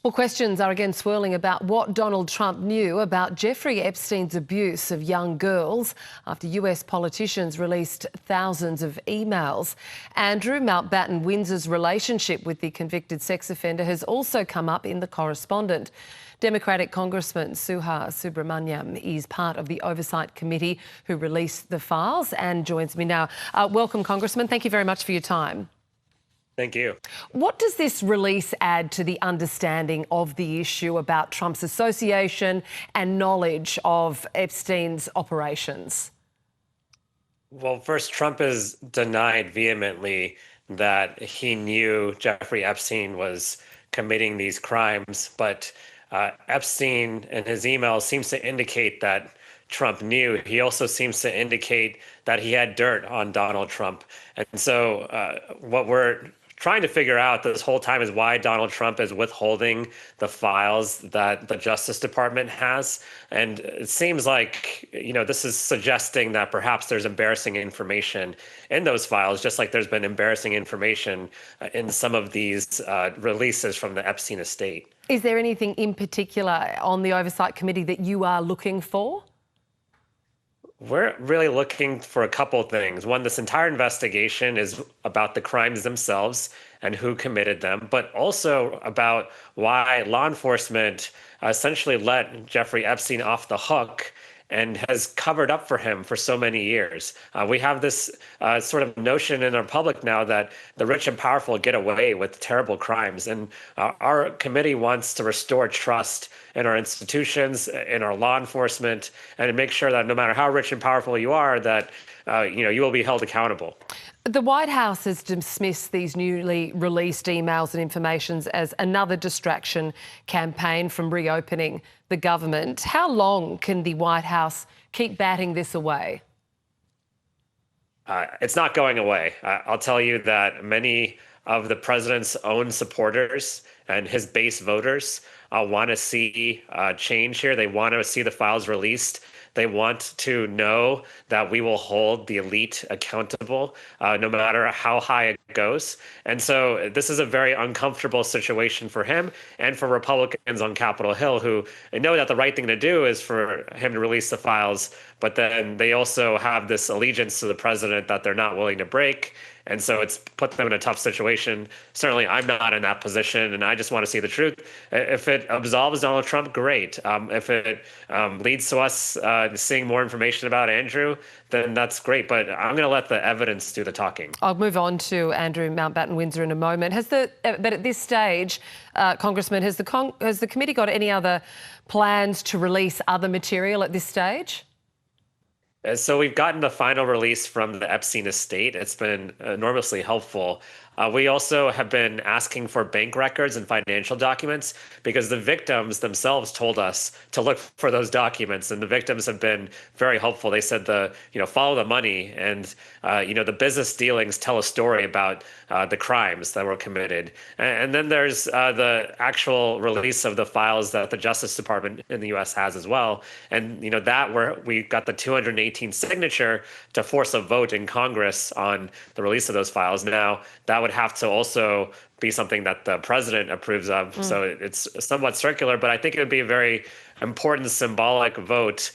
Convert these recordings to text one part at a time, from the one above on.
Well, questions are again swirling about what Donald Trump knew about Jeffrey Epstein's abuse of young girls after US politicians released thousands of emails. Andrew Mountbatten Windsor's relationship with the convicted sex offender has also come up in The Correspondent. Democratic Congressman Suha Subramaniam is part of the Oversight Committee who released the files and joins me now. Welcome, Congressman. Thank you very much for your time. Thank you. What does this release add to the understanding of the issue about Trump's association and knowledge of Epstein's operations? Well, first, Trump has denied vehemently that he knew Jeffrey Epstein was committing these crimes, but Epstein in his emails seems to indicate that Trump knew. He also seems to indicate that he had dirt on Donald Trump. And so what we're trying to figure out this whole time is why Donald Trump is withholding the files that the Justice Department has. And it seems like, this is suggesting that perhaps there's embarrassing information in those files, just like there's been embarrassing information in some of these releases from the Epstein estate. Is there anything in particular on the Oversight Committee that you are looking for? We're really looking for a couple of things. One, this entire investigation is about the crimes themselves and who committed them, but also about why law enforcement essentially let Jeffrey Epstein off the hook and has covered up for him for so many years. We have this sort of notion in our public now that the rich and powerful get away with terrible crimes. And our committee wants to restore trust in our institutions, in our law enforcement, and to make sure that no matter how rich and powerful you are, that you will be held accountable. The White House has dismissed these newly released emails and information as another distraction campaign from reopening the government. How long can the White House keep batting this away? It's not going away. I'll tell you that many of the president's own supporters and his base voters want to see change here. They want to see the files released. They want to know that we will hold the elite accountable, no matter how high it goes. And so this is a very uncomfortable situation for him and for Republicans on Capitol Hill, who know that the right thing to do is for him to release the files, but then they also have this allegiance to the president that they're not willing to break. And so it's put them in a tough situation. Certainly, I'm not in that position, and I just want to see the truth. If it absolves Donald Trump, great. If it leads to us seeing more information about Andrew, then that's great. But I'm going to let the evidence do the talking. I'll move on to Andrew Mountbatten Windsor in a moment. But at this stage, Congressman, has the committee got any other plans to release other material at this stage? So we've gotten the final release from the Epstein estate. It's been enormously helpful. We also have been asking for bank records and financial documents because the victims themselves told us to look for those documents, and the victims have been very helpful. They said follow the money, and the business dealings tell a story about the crimes that were committed. And then there's the actual release of the files that the Justice Department in the U.S. has as well, and that where we got the 218 signature to force a vote in Congress on the release of those files. Now that would have to also be something that the president approves of. So it's somewhat circular, but I think it would be a very important symbolic vote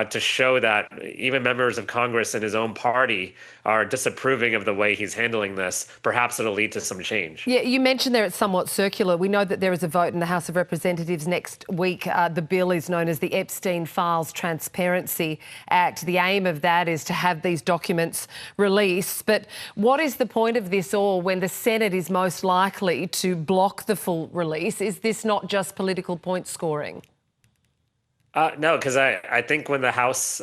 to show that even members of Congress in his own party are disapproving of the way he's handling this. Perhaps it'll lead to some change. Yeah, you mentioned there it's somewhat circular. We know that there is a vote in the House of Representatives next week. The bill is known as the Epstein Files Transparency Act. The aim of that is to have these documents released. But what is the point of this all when the Senate is most likely to block the full release? Is this not just political point scoring? No, because I think when the House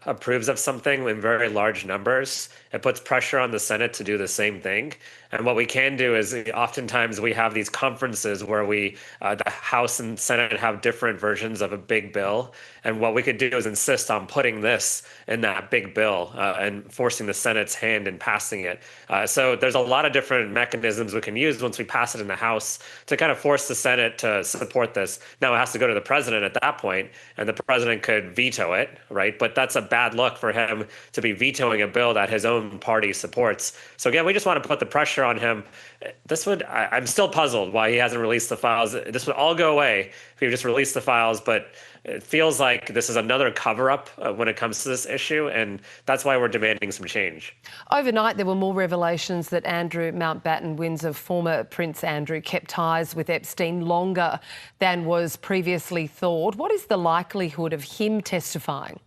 approves of something in very large numbers, it puts pressure on the Senate to do the same thing. And what we can do is oftentimes we have these conferences where the House and Senate have different versions of a big bill. And what we could do is insist on putting this in that big bill and forcing the Senate's hand in passing it. So there's a lot of different mechanisms we can use once we pass it in the House to kind of force the Senate to support this. Now it has to go to the president at that point, and the president could veto it, right? But that's a bad look for him to be vetoing a bill that his own party supports. So again, we just want to put the pressure pressure on him. I'm still puzzled why he hasn't released the files. This would all go away if he just released the files, but it feels like this is another cover-up when it comes to this issue, and that's why we're demanding some change. Overnight, there were more revelations that Andrew Mountbatten, Windsor's former Prince Andrew, kept ties with Epstein longer than was previously thought. What is the likelihood of him testifying?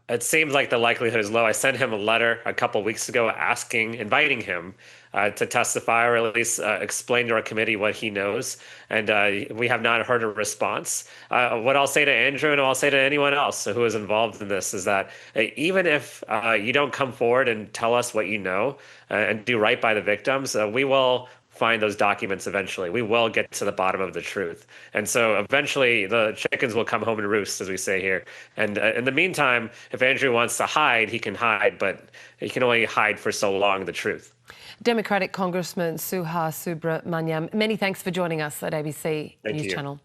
It seems like the likelihood is low. I sent him a letter a couple of weeks ago inviting him to testify, or at least explain to our committee what he knows. And we have not heard a response. What I'll say to Andrew, and I'll say to anyone else who is involved in this, is that even if you don't come forward and tell us what you know and do right by the victims, we will find those documents eventually. We will get to the bottom of the truth. And so eventually the chickens will come home and roost, as we say here. And in the meantime, if Andrew wants to hide, he can hide, but he can only hide for so long, the truth. Democratic Congressman Suha Subramaniam, many thanks for joining us at ABC Thank News you. Channel.